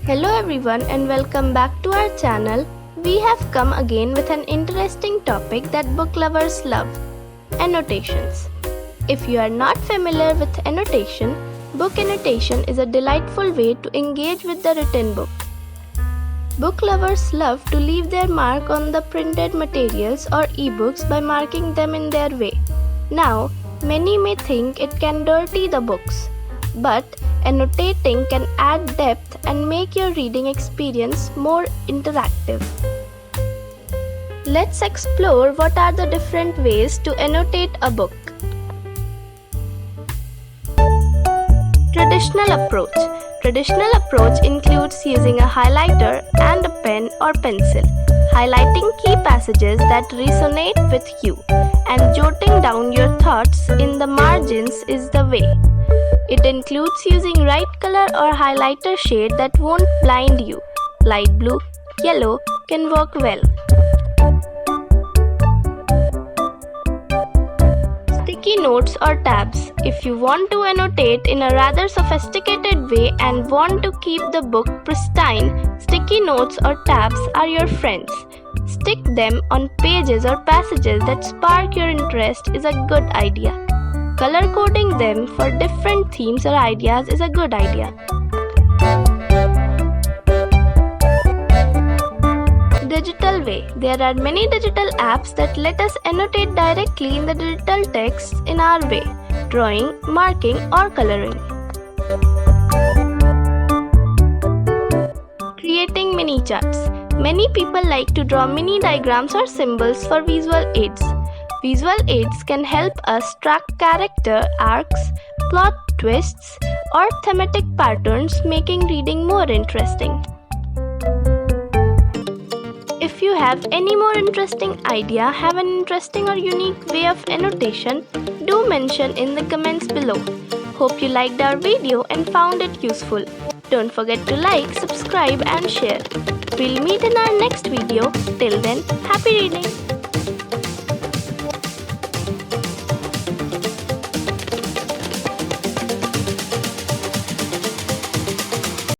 Hello everyone and welcome back to our channel. We have come again with an interesting topic that book lovers love, annotations. If you are not familiar with annotation, book annotation is a delightful way to engage with the written book. Book lovers love to leave their mark on the printed materials or ebooks by marking them in their way. Now, many may think it can dirty the books, but annotating can add depth and make your reading experience more interactive. Let's explore what are the different ways to annotate a book. Traditional approach. Traditional approach includes using a highlighter and a pen or pencil, highlighting key passages that resonate with you, and jotting down your thoughts in the margins is the way. It includes using right color or highlighter shade that won't blind you. Light blue, yellow can work well. Sticky notes or tabs. If you want to annotate in a rather sophisticated way and want to keep the book pristine, sticky notes or tabs are your friends. Stick them on pages or passages that spark your interest is a good idea. Color coding them for different themes or ideas is a good idea. Digital way. There are many digital apps that let us annotate directly in the digital text in our way, drawing, marking or coloring. Creating mini charts. Many people like to draw mini diagrams or symbols for visual aids. Visual aids can help us track character arcs, plot twists, or thematic patterns, making reading more interesting. If you have any more interesting idea, have an interesting or unique way of annotation, do mention in the comments below. Hope you liked our video and found it useful. Don't forget to like, subscribe and share. We'll meet in our next video. Till then, happy reading!